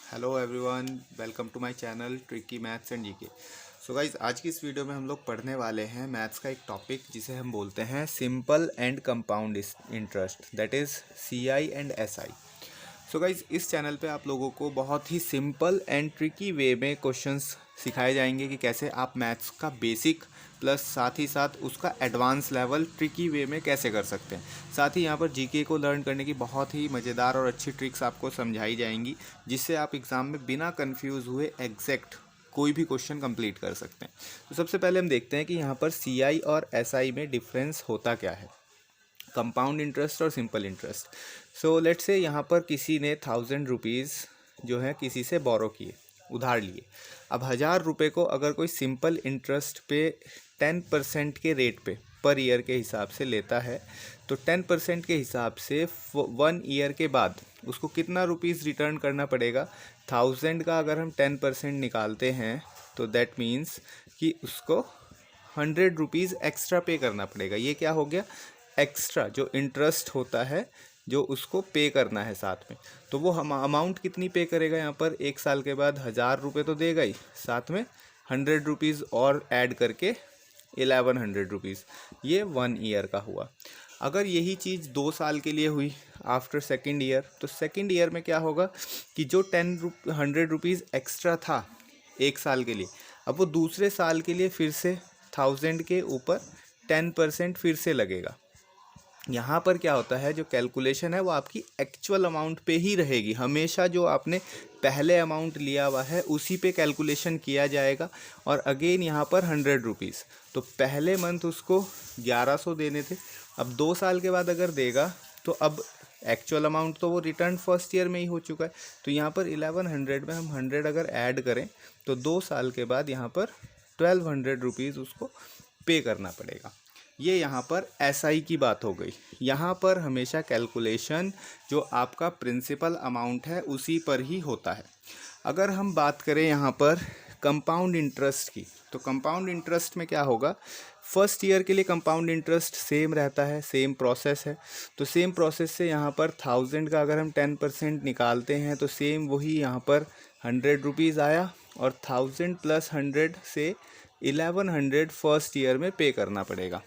Hello everyone, welcome to my channel tricky maths and GK. So guys, आज की इस video में हम लोग पढ़ने वाले हैं मैथ्स का एक टॉपिक जिसे हम बोलते हैं simple and compound interest, that is CI and SI. So guys, इस चैनल पे आप लोगों को बहुत ही सिंपल एंड ट्रिकी वे में क्वेश्चंस सिखाए जाएंगे कि कैसे आप मैथ्स का बेसिक प्लस साथ ही साथ उसका एडवांस लेवल ट्रिकी वे में कैसे कर सकते हैं। साथ ही यहाँ पर जीके को लर्न करने की बहुत ही मज़ेदार और अच्छी ट्रिक्स आपको समझाई जाएंगी, जिससे आप एग्ज़ाम में बिना कंफ्यूज हुए एग्जैक्ट कोई भी क्वेश्चन कंप्लीट कर सकते हैं। तो सबसे पहले हम देखते हैं कि यहाँ पर सीआई और एसआई में डिफरेंस होता क्या है, कंपाउंड इंटरेस्ट और simple interest. So let's say यहाँ पर किसी ने 1000 रुपीज़ जो है किसी से बोरो किए, उधार लिए। अब 1000 रुपये को अगर कोई सिंपल इंटरेस्ट पे 10% के रेट पे पर ईयर के हिसाब से लेता है, तो 10% के हिसाब से 1 ईयर के बाद उसको कितना रुपीज़ रिटर्न करना पड़ेगा। 1000 का अगर हम 10% निकालते हैं तो दैट मीन्स कि उसको 100 रुपीज़ एक्स्ट्रा पे करना पड़ेगा। ये क्या हो गया, एक्स्ट्रा जो इंटरेस्ट होता है जो उसको पे करना है साथ में। तो वो हम अमाउंट कितनी पे करेगा यहाँ पर, 1 साल के बाद 1000 रुपये तो देगा ही, साथ में 100 रुपीज़ और ऐड करके 1100 रुपीज़, ये 1 ईयर का हुआ। अगर यही चीज़ 2 साल के लिए हुई आफ्टर सेकेंड ईयर, तो सेकेंड ईयर में क्या होगा कि जो 100 रुपीज़ एक्स्ट्रा था 1 साल के लिए, अब वो दूसरे साल के लिए फिर से 1000 के ऊपर 10% फिर से लगेगा। यहाँ पर क्या होता है, जो कैलकुलेशन है वो आपकी एक्चुअल अमाउंट पे ही रहेगी। हमेशा जो आपने पहले अमाउंट लिया हुआ है उसी पे कैलकुलेशन किया जाएगा। और अगेन यहाँ पर 100 रुपीज़, तो पहले मंथ उसको 1100 देने थे, अब 2 साल के बाद अगर देगा तो अब एक्चुअल अमाउंट तो वो रिटर्न फर्स्ट ईयर में ही हो चुका है। तो यहाँ पर 1100 में हम 100 अगर ऐड करें तो 2 साल के बाद यहाँ पर 1200 रुपीज़ उसको पे करना पड़ेगा। ये यहाँ पर एसआई की बात हो गई। यहाँ पर हमेशा कैलकुलेशन जो आपका प्रिंसिपल अमाउंट है उसी पर ही होता है। अगर हम बात करें यहाँ पर कंपाउंड इंटरेस्ट की, तो कंपाउंड इंटरेस्ट में क्या होगा, फर्स्ट ईयर के लिए कंपाउंड इंटरेस्ट सेम रहता है, सेम प्रोसेस है। तो सेम प्रोसेस से यहाँ पर 1000 का अगर हम 10% निकालते हैं तो सेम वही यहाँ पर 100 रुपीज़ आया, और 1000 प्लस 100 से 1100 फर्स्ट ईयर में पे करना पड़ेगा।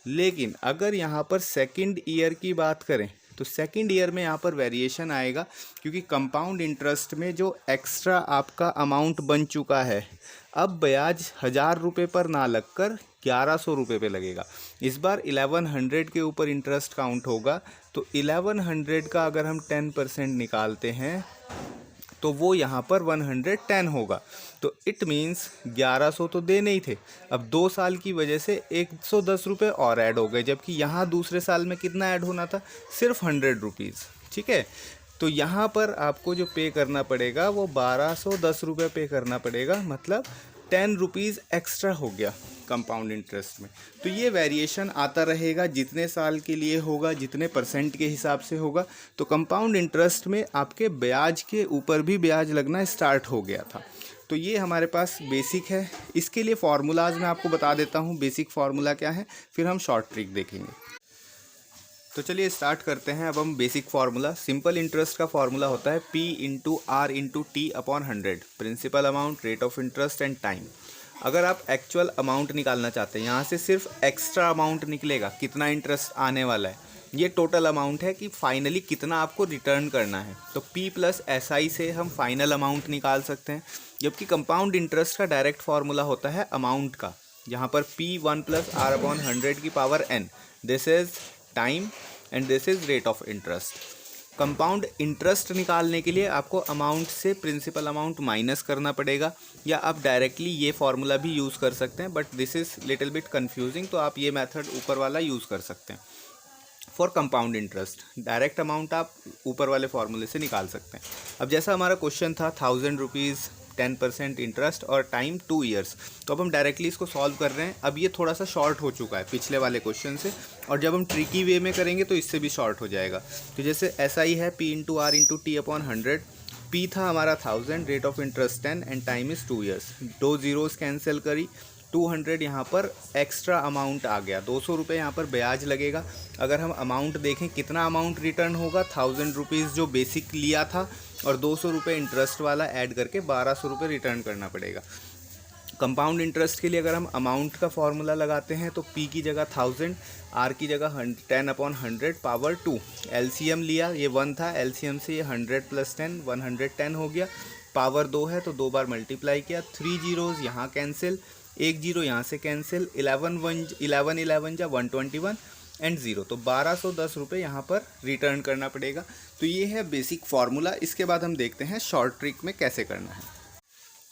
लेकिन अगर यहाँ पर सेकंड ईयर की बात करें तो सेकंड ईयर में यहाँ पर वेरिएशन आएगा, क्योंकि कंपाउंड इंटरेस्ट में जो एक्स्ट्रा आपका अमाउंट बन चुका है, अब ब्याज 1000 रुपये पर ना लगकर 1100 रुपये पे लगेगा। इस बार 1100 के ऊपर इंटरेस्ट काउंट होगा, तो 1100 का अगर हम 10% निकालते हैं तो वो यहाँ पर 110 होगा। तो इट मीन्स 1100 तो देने ही थे, अब 2 साल की वजह से 110 रुपये और ऐड हो गए, जबकि यहाँ दूसरे साल में कितना ऐड होना था, सिर्फ 100 रुपीज़। ठीक है, तो यहाँ पर आपको जो पे करना पड़ेगा वो 1210 रुपये पे करना पड़ेगा, मतलब 10 रुपीज़ एक्स्ट्रा हो गया कंपाउंड इंटरेस्ट में। तो ये वेरिएशन आता रहेगा, जितने साल के लिए होगा, जितने परसेंट के हिसाब से होगा। तो कंपाउंड इंटरेस्ट में आपके ब्याज के ऊपर भी ब्याज लगना स्टार्ट हो गया था। तो ये हमारे पास बेसिक है। इसके लिए फार्मूलाज मैं आपको बता देता हूँ, बेसिक फार्मूला क्या है, फिर हम शॉर्ट ट्रिक देखेंगे। तो चलिए स्टार्ट करते हैं। अब हम बेसिक फार्मूला, सिंपल इंटरेस्ट का फार्मूला होता है P into R into T upon 100, principal amount, rate of interest and time. अगर आप एक्चुअल अमाउंट निकालना चाहते हैं, यहाँ से सिर्फ एक्स्ट्रा अमाउंट निकलेगा, कितना इंटरेस्ट आने वाला है, ये टोटल अमाउंट है कि फाइनली कितना आपको रिटर्न करना है। तो P प्लस एस आई से हम फाइनल अमाउंट निकाल सकते हैं, जबकि कंपाउंड इंटरेस्ट का डायरेक्ट फार्मूला होता है अमाउंट का, जहाँ पर P1 प्लस आर अपॉन 100 की power n, this is time and this is rate of interest. Compound interest निकालने के लिए आपको अमाउंट से प्रिंसिपल अमाउंट माइनस करना पड़ेगा, या आप डायरेक्टली ये फार्मूला भी यूज़ कर सकते हैं, but this is little bit confusing, तो आप ये मेथड ऊपर वाला यूज़ कर सकते हैं। For compound interest direct amount आप ऊपर वाले फार्मूले से निकाल सकते हैं। अब जैसा हमारा क्वेश्चन था 1000 रुपीज़ 10% इंटरेस्ट और टाइम 2 ईयर्स, तो अब हम डायरेक्टली इसको सॉल्व कर रहे हैं। अब ये थोड़ा सा शॉर्ट हो चुका है पिछले वाले क्वेश्चन से, और जब हम ट्रिकी वे में करेंगे तो इससे भी शॉर्ट हो जाएगा। तो जैसे ऐसा ही है, P into R into T upon 100, P था हमारा 1000, rate of interest 10 and time is 2 years. 2 zeros cancel करी, 200 यहाँ पर एक्स्ट्रा अमाउंट आ गया, 200 रुपये यहाँ पर ब्याज लगेगा। अगर हम अमाउंट देखें कितना अमाउंट रिटर्न होगा, 1000 रुपीज़ जो बेसिक लिया था और 200 रुपये इंटरेस्ट वाला ऐड करके 1200 रुपये रिटर्न करना पड़ेगा। कंपाउंड इंटरेस्ट के लिए अगर हम अमाउंट का फॉर्मूला लगाते हैं तो P की जगह 1000, R की जगह 10/100 पावर 2। LCM लिया, ये 1 था, LCM से ये 100 + 10 110 हो गया। पावर 2 है तो 2 बार मल्टीप्लाई किया, 3 जीरोज़ यहाँ कैंसिल, 1 जीरो यहाँ से कैंसिल, 11 जा 121 एंड 0, तो 1210 रुपये यहाँ पर रिटर्न करना पड़ेगा। तो ये है बेसिक फार्मूला। इसके बाद हम देखते हैं शॉर्ट ट्रिक में कैसे करना है।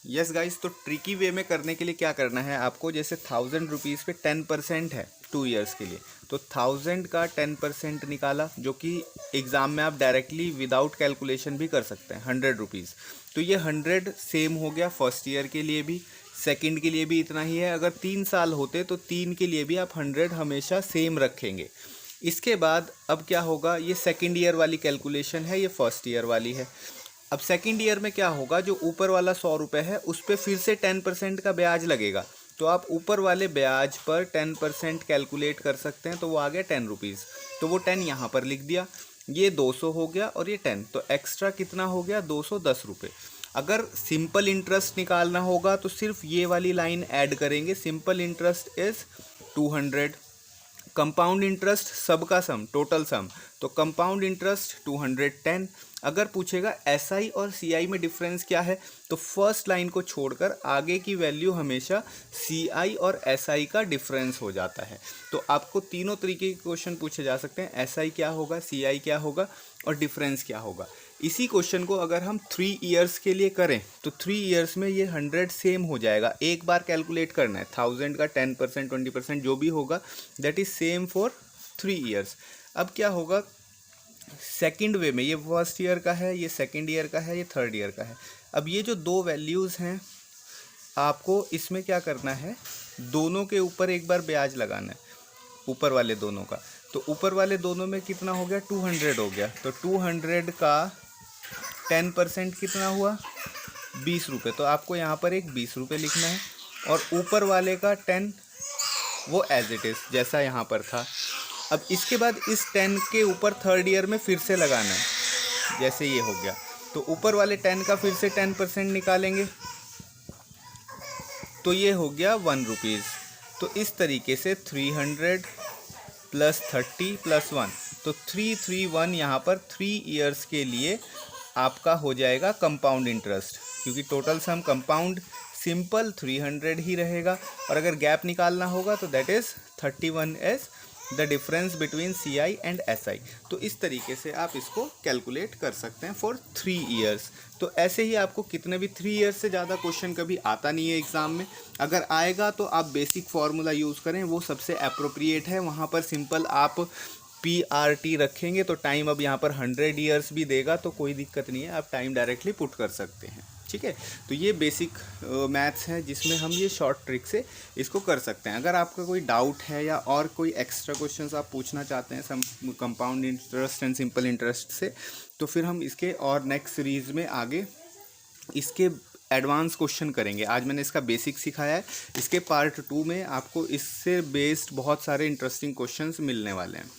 यस गाइस, तो ट्रिकी वे में करने के लिए क्या करना है आपको, जैसे 1000 रुपीज़ पे 10% है 2 ईयर्स के लिए, तो 1000 का 10% निकाला, जो कि एग्ज़ाम में आप डायरेक्टली विदाउट कैलकुलेशन भी कर सकते हैं, 100 रुपीज़। तो ये 100 सेम हो गया फर्स्ट ईयर के लिए भी, सेकंड के लिए भी इतना ही है। अगर 3 साल होते तो 3 के लिए भी आप 100 हमेशा सेम रखेंगे। इसके बाद अब क्या होगा, ये सेकंड ईयर वाली कैलकुलेशन है, ये फर्स्ट ईयर वाली है। अब सेकंड ईयर में क्या होगा, जो ऊपर वाला 100 रुपये है उस पर फिर से 10% का ब्याज लगेगा, तो आप ऊपर वाले ब्याज पर 10% कैलकुलेट कर सकते हैं, तो वो आ गया 10 रुपीज़। तो वो 10 यहाँ पर लिख दिया, ये 200 हो गया और ये 10, तो एक्स्ट्रा कितना हो गया 210 रुपये। अगर सिंपल इंटरेस्ट निकालना होगा तो सिर्फ ये वाली लाइन ऐड करेंगे, simple interest is 200, compound interest सबका सम, टोटल सम, तो कंपाउंड इंटरेस्ट 210। अगर पूछेगा SI और CI में डिफरेंस क्या है, तो फर्स्ट लाइन को छोड़कर आगे की वैल्यू हमेशा CI और SI का डिफरेंस हो जाता है। तो आपको तीनों तरीके के क्वेश्चन पूछे जा सकते हैं, SI क्या होगा, CI क्या होगा और डिफरेंस क्या होगा। इसी क्वेश्चन को अगर हम 3 ईयर्स के लिए करें तो 3 ईयर्स में ये 100 सेम हो जाएगा, एक बार कैलकुलेट करना है, 1000 का 10% 20% जो भी होगा that is same for 3 years. अब क्या होगा सेकंड वे में, ये फर्स्ट ईयर का है, ये सेकंड ईयर का है, ये थर्ड ईयर का है। अब ये जो दो वैल्यूज़ हैं आपको इसमें क्या करना है, दोनों के ऊपर एक बार ब्याज लगाना है, ऊपर वाले दोनों का। तो ऊपर वाले दोनों में कितना हो गया 200 हो गया, तो 200 का 10% कितना हुआ 20 रुपये, तो आपको यहाँ पर एक 20 रुपये लिखना है, और ऊपर वाले का 10 वो एज इट इज़ जैसा यहाँ पर था। अब इसके बाद इस 10 के ऊपर थर्ड ईयर में फिर से लगाना है, जैसे ये हो गया, तो ऊपर वाले 10 का फिर से 10% निकालेंगे, तो ये हो गया 1 रुपीज़। तो इस तरीके से 300 + 30 + 1, तो 331 यहाँ पर 3 ईयर्स के लिए आपका हो जाएगा कंपाउंड इंटरेस्ट, क्योंकि टोटल सम कंपाउंड सिंपल 300 ही रहेगा, और अगर गैप निकालना होगा तो that is 31 is the difference between CI and SI। तो इस तरीके से आप इसको कैलकुलेट कर सकते हैं फॉर 3 ईयर्स। तो ऐसे ही आपको कितने भी 3 ईयर्स से ज़्यादा क्वेश्चन कभी आता नहीं है एग्ज़ाम में, अगर आएगा तो आप बेसिक फार्मूला यूज़ करें, वो सबसे अप्रोप्रिएट है। वहाँ पर सिंपल आप PRT रखेंगे तो टाइम अब यहाँ पर 100 ईयर्स भी देगा, तो कोई दिक्कत नहीं है, आप टाइम डायरेक्टली पुट कर सकते हैं। ठीक है, तो ये बेसिक मैथ्स है जिसमें हम ये शॉर्ट ट्रिक से इसको कर सकते हैं। अगर आपका कोई डाउट है या और कोई एक्स्ट्रा क्वेश्चंस आप पूछना चाहते हैं sum compound interest and simple interest से, तो फिर हम इसके और नेक्स्ट सीरीज़ में आगे इसके एडवांस क्वेश्चन करेंगे। आज मैंने इसका बेसिक सिखाया है, इसके पार्ट 2 में आपको इससे बेस्ड बहुत सारे इंटरेस्टिंग क्वेश्चंस मिलने वाले हैं।